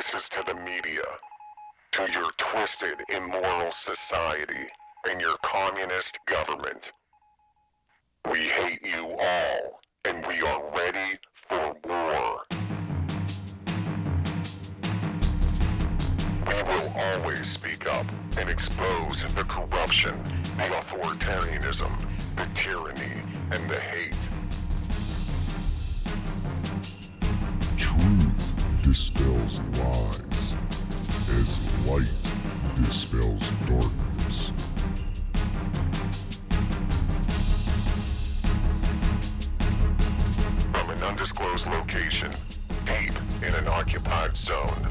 This is to the media, to your twisted, immoral society, and your communist government. We hate you all, and we are ready for war. We will always speak up and expose the corruption, the authoritarianism, the tyranny, and the hate. Truth dispels lies, as light dispels darkness. From an undisclosed location, deep in an occupied zone,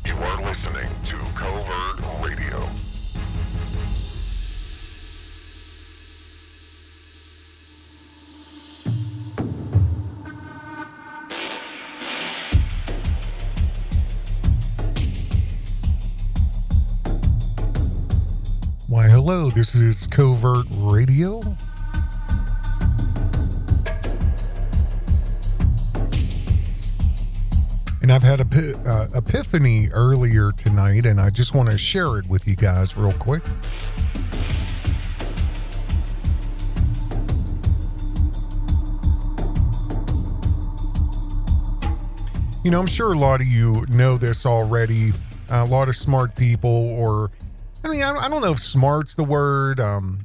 you are listening to Covert Radio. Why, hello, this is Covert Radio. And I've had a epiphany earlier tonight, and I just want to share it with you guys real quick. You know, I'm sure a lot of you know this already. A lot of smart people, or I don't know if smart's the word,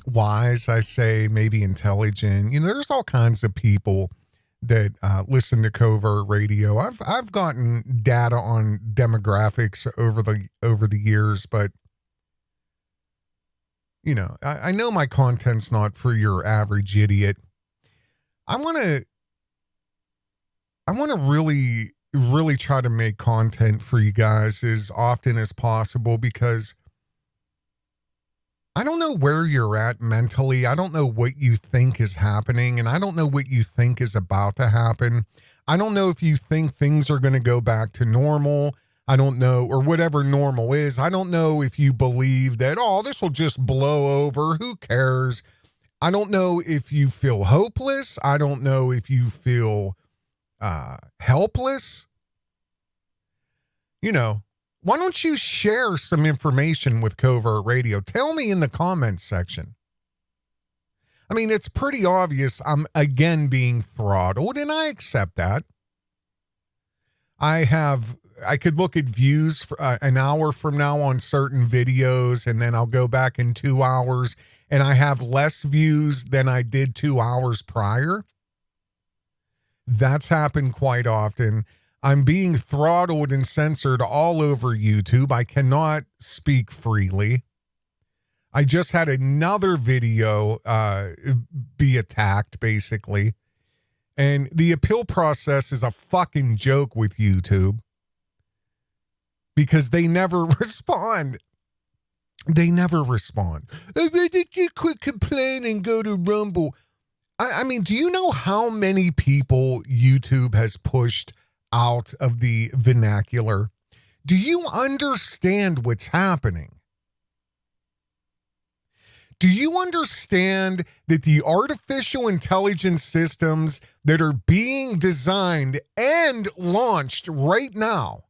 wise, I say, maybe intelligent. You know, there's all kinds of people that listen to Covert Radio. I've gotten data on demographics over the years, but you know, I know my content's not for your average idiot. I want to really try to make content for you guys as often as possible, because I don't know where you're at mentally. I don't know what you think is happening, and I don't know what you think is about to happen. I don't know if you think things are going to go back to normal. I don't know, or whatever normal is. I don't know if you believe that, oh, this will just blow over. Who cares? I don't know if you feel hopeless. I don't know if you feel helpless. You know, why don't you share some information with Covert Radio? Tell me in the comments section. I mean, it's pretty obvious I'm again being throttled, and I accept that. I could look at views for, an hour from now on certain videos, and then I'll go back in 2 hours, and I have less views than I did 2 hours prior. That's happened quite often. I'm being throttled and censored all over YouTube. I cannot speak freely. I just had another video be attacked, basically. And the appeal process is a fucking joke with YouTube, because they never respond. They never respond. Quit complaining and go to Rumble. I mean, do you know how many people YouTube has pushed out of the vernacular? Do you understand what's happening? Do you understand that the artificial intelligence systems that are being designed and launched right now,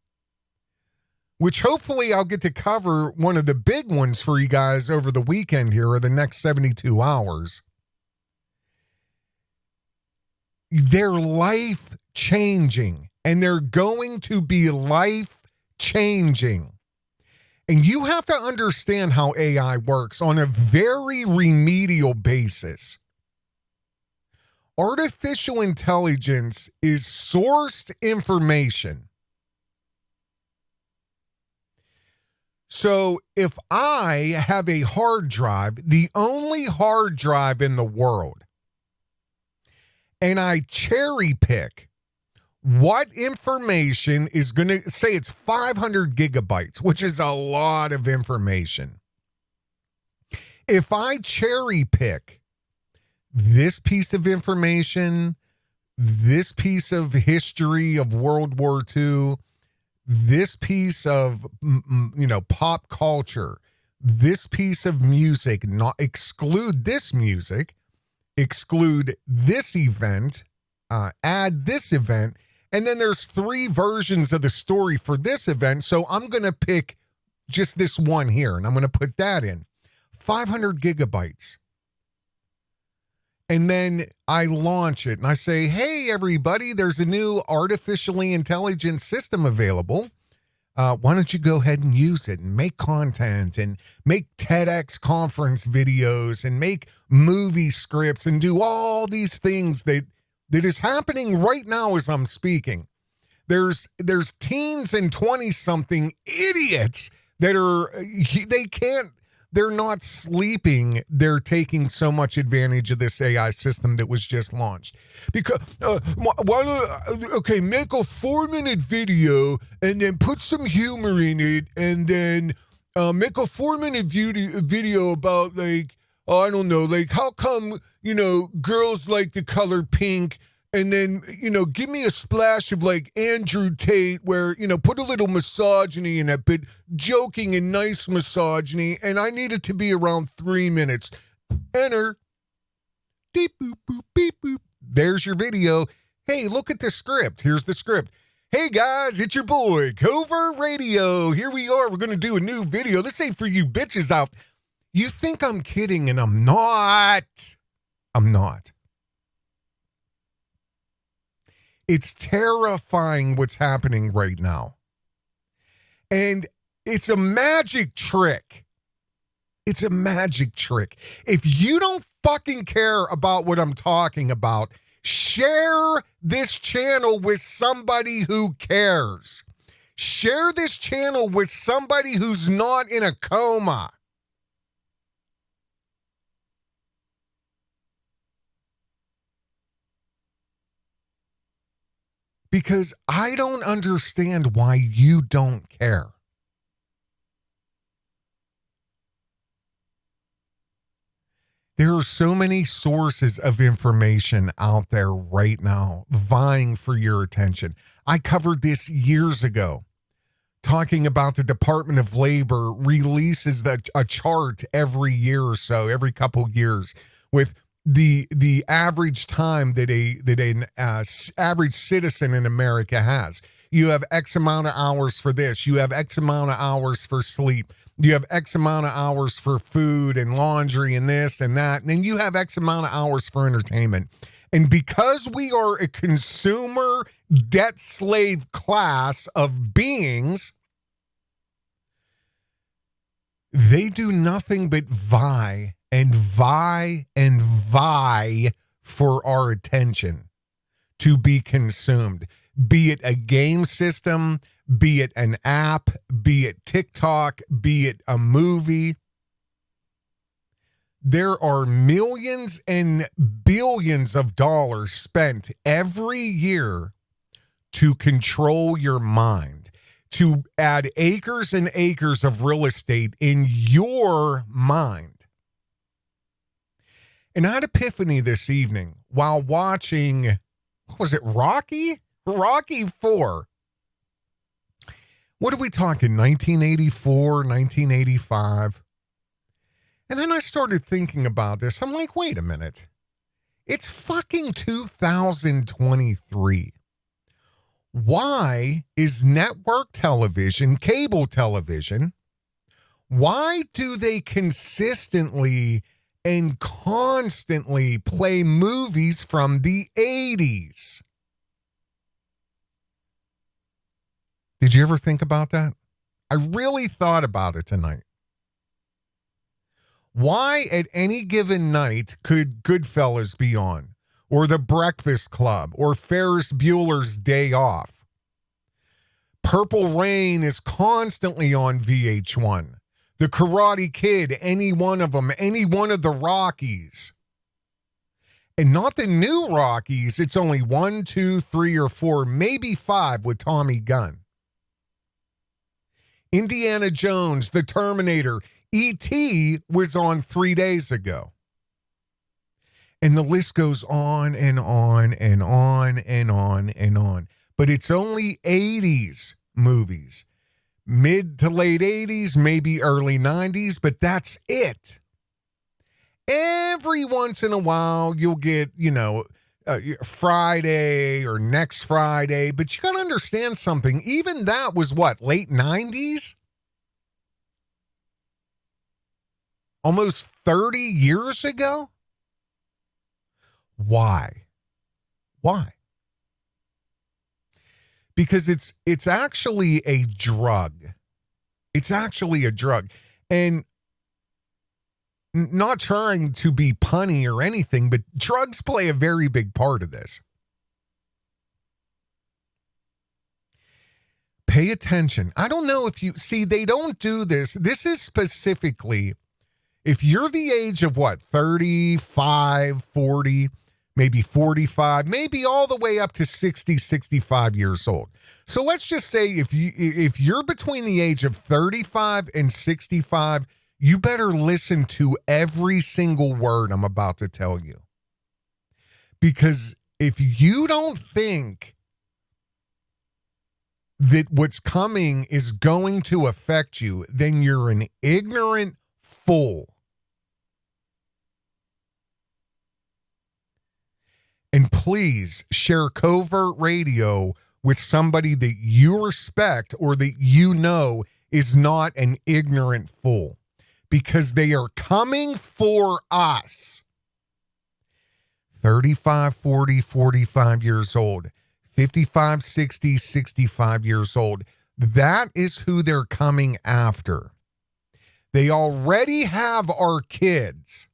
which hopefully I'll get to cover one of the big ones for you guys over the weekend here, or the next 72 hours, they're life-changing. And they're going to be life-changing. And you have to understand how AI works on a very remedial basis. Artificial intelligence is sourced information. So if I have a hard drive, the only hard drive in the world, and I cherry pick what information is going to say, it's 500 gigabytes, which is a lot of information. If I cherry pick this piece of information, this piece of history of World War II, this piece of, pop culture, this piece of music, not exclude this music, exclude this event, add this event, And then there's 3 versions of the story for this event. So I'm going to pick just this one here, and I'm going to put that in. 500 gigabytes. And then I launch it and I say, hey, everybody, there's a new artificially intelligent system available. Why don't you go ahead and use it and make content and make TEDx conference videos and make movie scripts and do all these things that is happening right now as I'm speaking. There's teens and 20-something idiots that they're not sleeping. They're taking so much advantage of this AI system that was just launched. Because, make a 4-minute video and then put some humor in it and then make a 4-minute video about, like, I don't know, like, how come, girls like the color pink. And then, give me a splash of, like, Andrew Tate where, put a little misogyny in it, but joking and nice misogyny. And I need it to be around 3 minutes. Enter. Beep, boop, boop, beep, boop. There's your video. Hey, look at the script. Here's the script. Hey, guys, it's your boy, Covert Radio. Here we are. We're going to do a new video. This ain't for you bitches out. You think I'm kidding, and I'm not. I'm not. It's terrifying what's happening right now. And it's a magic trick. It's a magic trick. If you don't fucking care about what I'm talking about, share this channel with somebody who cares. Share this channel with somebody who's not in a coma. Because I don't understand why you don't care. There are so many sources of information out there right now vying for your attention. I covered this years ago, talking about the Department of Labor releases a chart every year or so, every couple years, with the average time that an average citizen in America has. You have X amount of hours for this. You have X amount of hours for sleep. You have X amount of hours for food and laundry and this and that. And then you have X amount of hours for entertainment. And because we are a consumer debt slave class of beings, they do nothing but vie and vie and vie for our attention to be consumed. Be it a game system, be it an app, be it TikTok, be it a movie. There are millions and billions of dollars spent every year to control your mind, to add acres and acres of real estate in your mind. And I had epiphany this evening while watching, what was it, Rocky? Rocky 4. What are we talking, 1984, 1985? And then I started thinking about this. I'm like, wait a minute. It's fucking 2023. Why is network television, cable television, why do they consistently and constantly play movies from the 80s? Did you ever think about that? I really thought about it tonight. Why at any given night could Goodfellas be on, or The Breakfast Club, or Ferris Bueller's Day Off? Purple Rain is constantly on VH1. The Karate Kid, any one of them, any one of the Rockies. And not the new Rockies. It's only 1, 2, 3, or 4, maybe 5 with Tommy Gunn. Indiana Jones, The Terminator, E.T. was on 3 days ago. And the list goes on and on and on and on and on. But it's only 80s movies. Mid to late 80s, maybe early 90s, but that's it. Every once in a while, you'll get, Friday or next Friday, but you got to understand something. Even that was what, late 90s? Almost 30 years ago? Why? Why? Because it's actually a drug. It's actually a drug. And not trying to be punny or anything, but drugs play a very big part of this. Pay attention. I don't know if you see, they don't do this. This is specifically if you're the age of what, 35, 40, maybe 45, maybe all the way up to 60, 65 years old. So let's just say if you're between the age of 35 and 65, you better listen to every single word I'm about to tell you. Because if you don't think that what's coming is going to affect you, then you're an ignorant fool. And please share Covert Radio with somebody that you respect or that you know is not an ignorant fool. Because they are coming for us. 35, 40, 45 years old. 55, 60, 65 years old. That is who they're coming after. They already have our kids.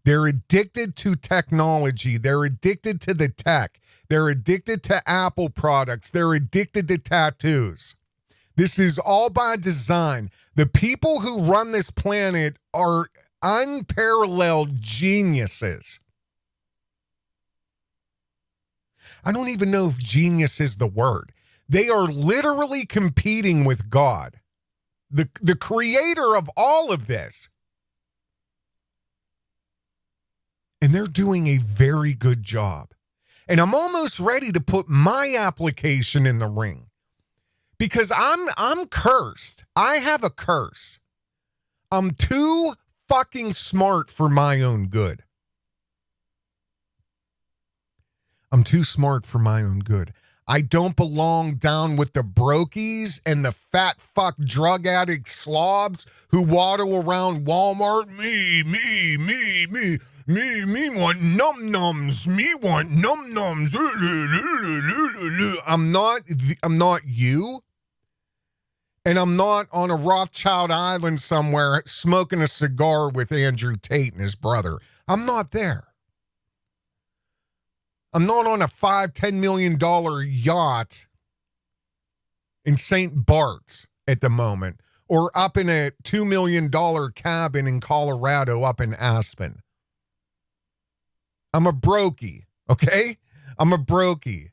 They're addicted to technology. They're addicted to the tech. They're addicted to Apple products. They're addicted to tattoos. This is all by design. The people who run this planet are unparalleled geniuses. I don't even know if genius is the word. They are literally competing with God, the creator of all of this. And they're doing a very good job. And I'm almost ready to put my application in the ring. Because I'm cursed. I have a curse. I'm too fucking smart for my own good. I'm too smart for my own good. I don't belong down with the brokies and the fat fuck drug addict slobs who waddle around Walmart. Me want num-nums. Me want num-nums. I'm not you. And I'm not on a Rothschild Island somewhere smoking a cigar with Andrew Tate and his brother. I'm not there. I'm not on a $5-10 million yacht in St. Bart's at the moment, or up in a $2 million cabin in Colorado up in Aspen. I'm a brokey, okay? I'm a brokey.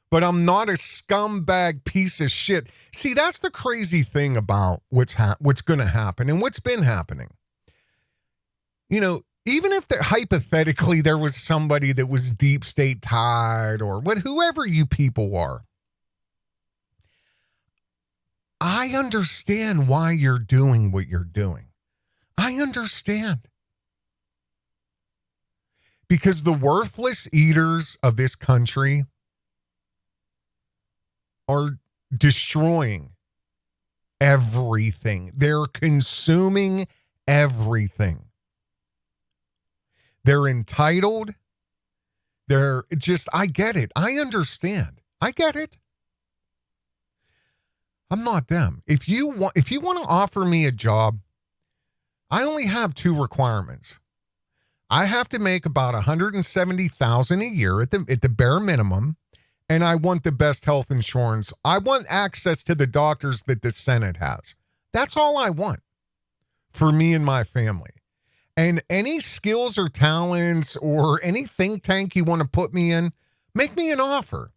But I'm not a scumbag piece of shit. See, that's the crazy thing about what's going to happen and what's been happening. You know, even if hypothetically there was somebody that was deep state tied or whoever you people are, I understand why you're doing what you're doing. I understand. Because the worthless eaters of this country are destroying everything. They're consuming everything. They're entitled. They're just, I get it. I understand. I get it. I'm not them. If you want to offer me a job, I only have two requirements. I have to make about $170,000 a year at the bare minimum. And I want the best health insurance. I want access to the doctors that the Senate has. That's all I want for me and my family. And any skills or talents or any think tank you want to put me in, make me an offer.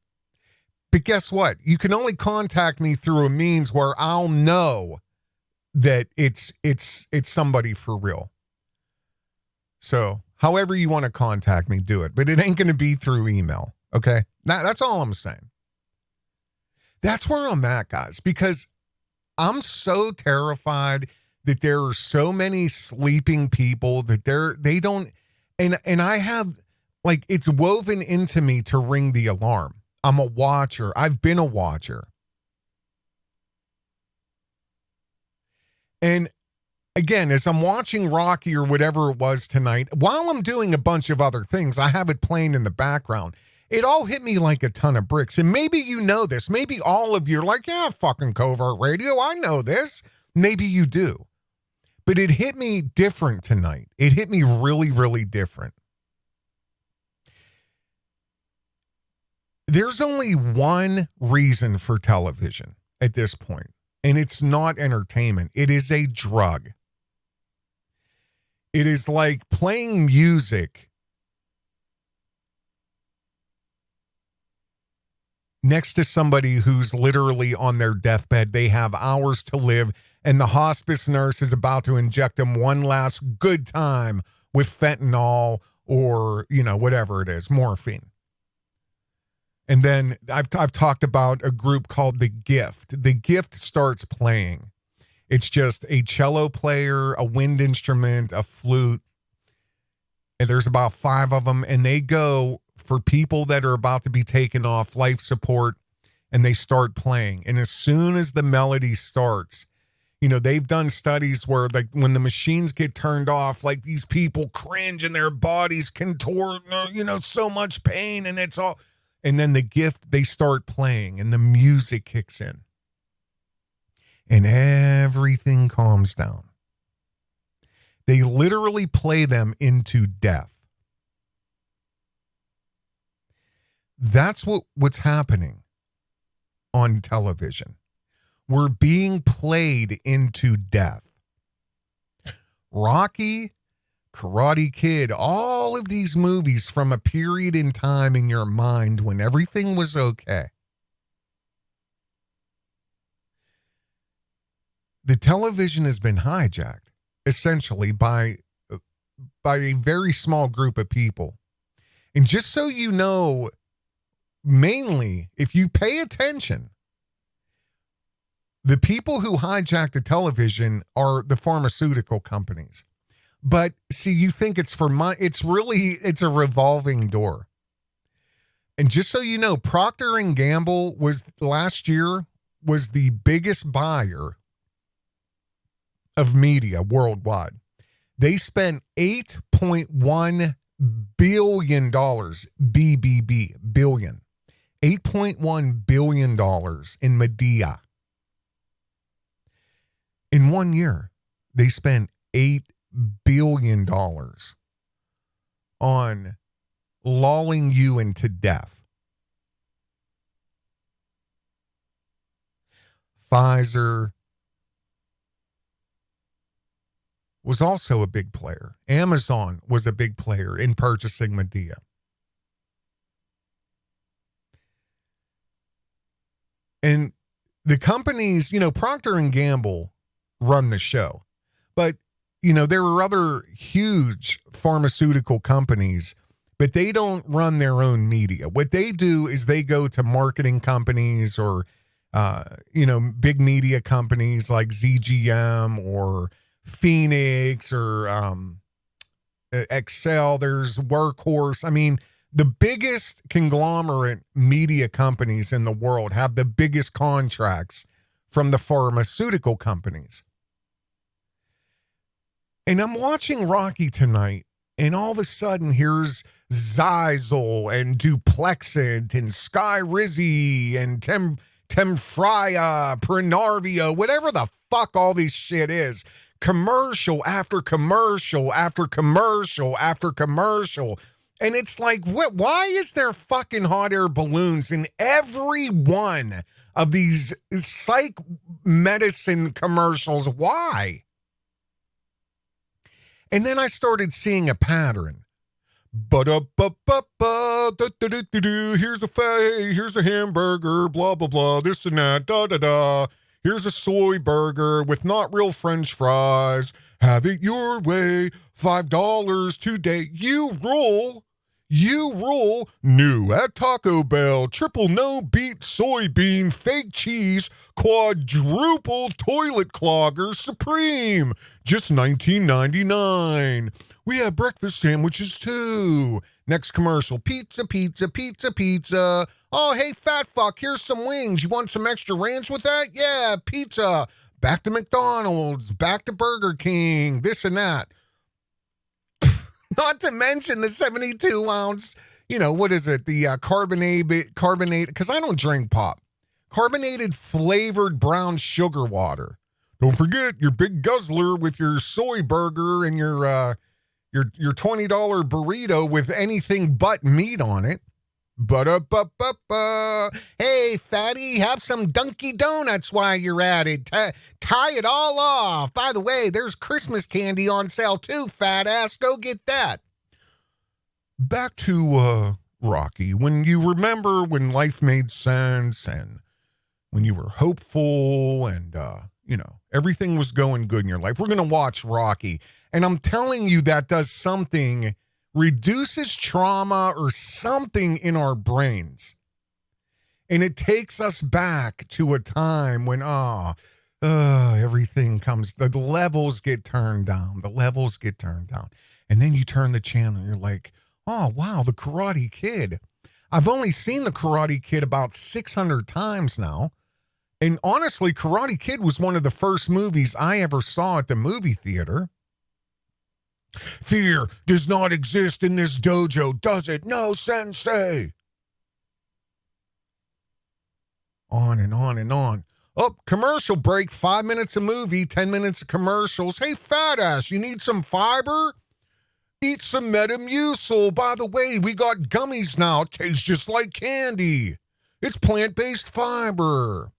But guess what? You can only contact me through a means where I'll know that it's somebody for real. So however you want to contact me, do it. But it ain't going to be through email. Okay? That's all I'm saying. That's where I'm at, guys, because I'm so terrified that there are so many sleeping people that they don't, and I have like it's woven into me to ring the alarm. I'm a watcher. I've been a watcher. And again, as I'm watching Rocky or whatever it was tonight, while I'm doing a bunch of other things, I have it playing in the background. It all hit me like a ton of bricks. And maybe you know this. Maybe all of you are like, yeah, fucking Covert Radio. I know this. Maybe you do. But it hit me different tonight. It hit me really, really different. There's only one reason for television at this point, and it's not entertainment. It is a drug. It is like playing music next to somebody who's literally on their deathbed. They have hours to live, and the hospice nurse is about to inject them one last good time with fentanyl or, whatever it is, morphine. And then I've talked about a group called The Gift. The Gift starts playing. It's just a cello player, a wind instrument, a flute. And there's about 5 of them. And they go for people that are about to be taken off life support. And they start playing. And as soon as the melody starts, they've done studies where like when the machines get turned off, like these people cringe and their bodies contort, so much pain. And it's all... And then The Gift, they start playing and the music kicks in. And everything calms down. They literally play them into death. That's what's happening on television. We're being played into death. Rocky, Karate Kid, all of these movies from a period in time in your mind when everything was okay. The television has been hijacked, essentially, by a very small group of people. And just so you know, mainly, if you pay attention, the people who hijack the television are the pharmaceutical companies. But see, you think it's for money. It's a revolving door. And just so you know, Procter & Gamble last year was the biggest buyer of media worldwide. They spent $8.1 billion, BBB, billion, $8.1 billion in media. In 1 year, they spent $8 billion on lulling you into death. Pfizer was also a big player. Amazon was a big player in purchasing media. And the companies, Procter & Gamble run the show. But there are other huge pharmaceutical companies, but they don't run their own media. What they do is they go to marketing companies or, big media companies like ZGM or Phoenix or Excel. There's Workhorse. I mean, the biggest conglomerate media companies in the world have the biggest contracts from the pharmaceutical companies. And I'm watching Rocky tonight, and all of a sudden here's Zyzol and Duplexant and Sky Rizzy and Temfraya, Prenarvia, whatever the fuck all this shit is. Commercial after commercial after commercial after commercial. And it's like, why is there fucking hot air balloons in every one of these psych medicine commercials? Why? And then I started seeing a pattern. Here's a hamburger, blah, blah, blah, this and that, da, da, da. Here's a soy burger with not real French fries. Have it your way, $5 today. You rule. New at Taco Bell, triple no beet soybean, fake cheese, quadruple toilet clogger, supreme, just $19.99. We have breakfast sandwiches too, Next commercial, pizza, pizza, pizza, pizza. Oh, hey, fat fuck, here's some wings. You want some extra ranch with that? Yeah, pizza. Back to McDonald's, back to Burger King, this and that. Not to mention the 72 ounce, what is it? The carbonated, because I don't drink pop. Carbonated flavored brown sugar water. Don't forget your big guzzler with your soy burger and your $20 burrito with anything but meat on it. Hey, fatty, have some Dunkin' Donuts while you're at it. Tie it all off. By the way, there's Christmas candy on sale too, fat ass. Go get that. Back to Rocky. When you remember when life made sense and when you were hopeful and, everything was going good in your life. We're going to watch Rocky. And I'm telling you that does something, reduces trauma or something in our brains. And it takes us back to a time when, everything comes, the levels get turned down. And then you turn the channel and you're like, oh, wow, the Karate Kid. I've only seen the Karate Kid about 600 times now. And honestly, Karate Kid was one of the first movies I ever saw at the movie theater. Fear does not exist in this dojo, does it? No, sensei. On and on and on. Oh, commercial break, 5 minutes of movie, 10 minutes of commercials. Hey, fat ass, you need some fiber? Eat some Metamucil. By the way, we got gummies now. Tastes just like candy. It's plant-based fiber.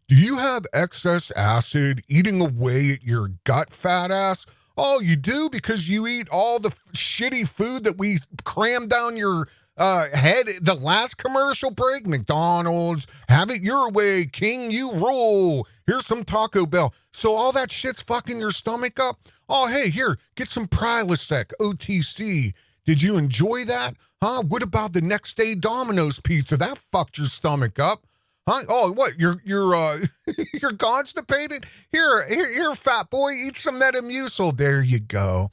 Do you have excess acid eating away at your gut, fat ass? Oh, you do because you eat all the shitty food that we crammed down your head the last commercial break. McDonald's, have it your way, king, you rule. Here's some Taco Bell. So all that shit's fucking your stomach up? Oh, hey, here, get some Prilosec, OTC. Did you enjoy that? Huh? What about the next day Domino's pizza? That fucked your stomach up. Huh? Oh, what? You're constipated? Here, fat boy, eat some Metamucil. There you go.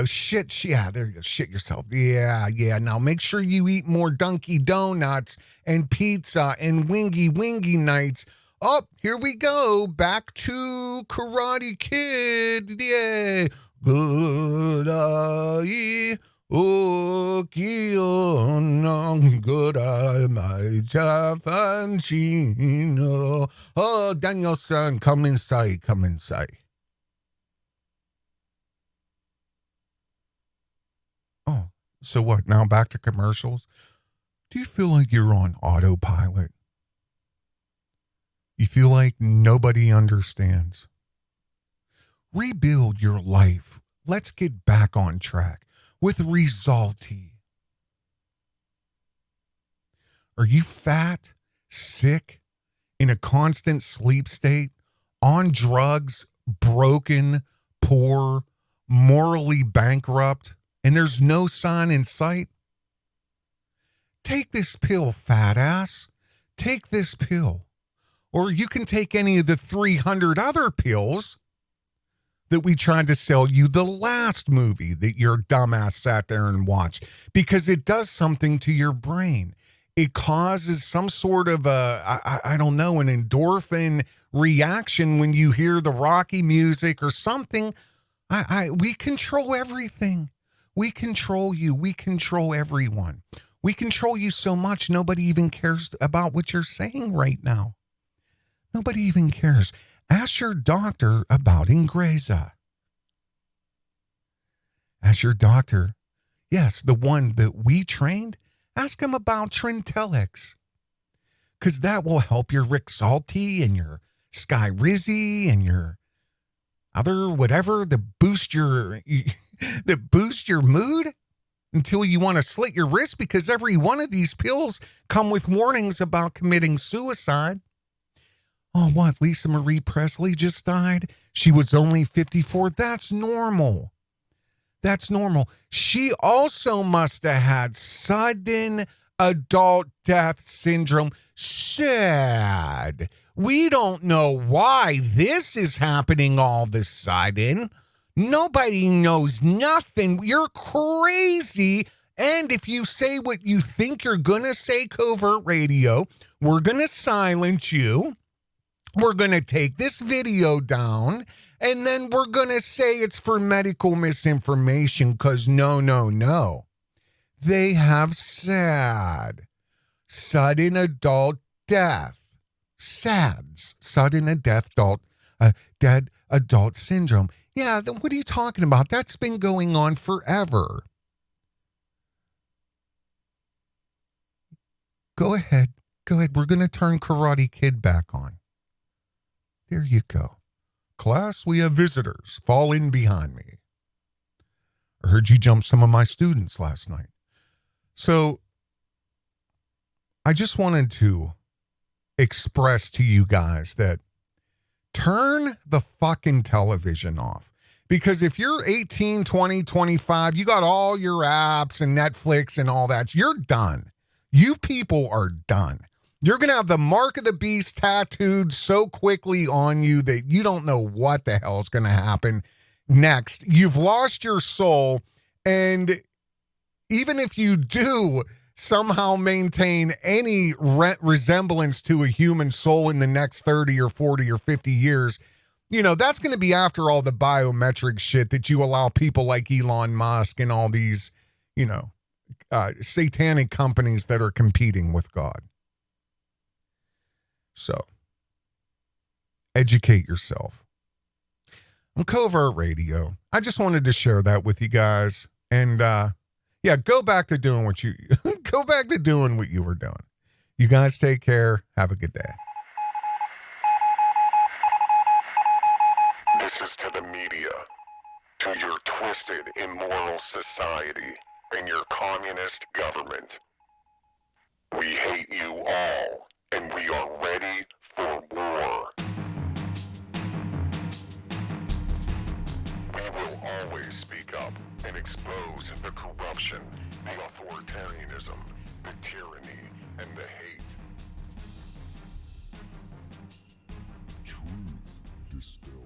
Shit. Yeah, there you go. Shit yourself. Yeah. Now make sure you eat more Dunkin' Donuts and pizza and wingy nights. Oh, here we go. Back to Karate Kid. Yeah. Good eye. Oh, good eye, my Jafanchino. Oh, Daniel-san, come inside. Oh, so what? Now back to commercials? Do you feel like you're on autopilot? You feel like nobody understands? Rebuild your life. Let's get back on track with Resulty. Are you fat, sick, in a constant sleep state, on drugs, broken, poor, morally bankrupt, and there's no sign in sight? Take this pill, fat ass. Take this pill. Or you can take any of the 300 other pills that we tried to sell you the last movie that your dumbass sat there and watched, because it does something to your brain. It causes some sort of an endorphin reaction when you hear the Rocky music or something. We control everything. We control you. We control everyone. We control you so much nobody even cares about what you're saying right now. Nobody even cares. Ask your doctor about Ingreza. Ask your doctor, yes, the one that we trained, ask him about Trintellix. Because that will help your Rexalty and your Skyrizi and your other whatever that boost your mood until you want to slit your wrist, because every one of these pills come with warnings about committing suicide. Oh, what? Lisa Marie Presley just died? She was only 54. That's normal. She also must have had sudden adult death syndrome. Sad. We don't know why this is happening all of a sudden. Nobody knows nothing. You're crazy. And if you say what you think you're going to say, Covert Radio, we're going to silence you. We're going to take this video down. And then we're going to say it's for medical misinformation because no. They have sudden adult death. SADS, sudden dead adult syndrome. Yeah, then what are you talking about? That's been going on forever. Go ahead. We're going to turn Karate Kid back on. There you go. Class, we have visitors. Fall in behind me. I heard you jump some of my students last night. So I just wanted to express to you guys that turn the fucking television off. Because if you're 18, 20, 25, you got all your apps and Netflix and all that, you're done. You people are done. You're going to have the mark of the beast tattooed so quickly on you that you don't know what the hell is going to happen next. You've lost your soul. And even if you do somehow maintain any resemblance to a human soul in the next 30 or 40 or 50 years, you know, that's going to be after all the biometric shit that you allow people like Elon Musk and all these, you know, satanic companies that are competing with God. So, educate yourself. On Covert Radio, I just wanted to share that with you guys. And, yeah, go back to doing what you were doing. You guys take care. Have a good day. This is to the media, to your twisted, immoral society, and your communist government. We hate you all, and we are ready for war. We will always speak up and expose the corruption, the authoritarianism, the tyranny, and the hate. Truth dispelled.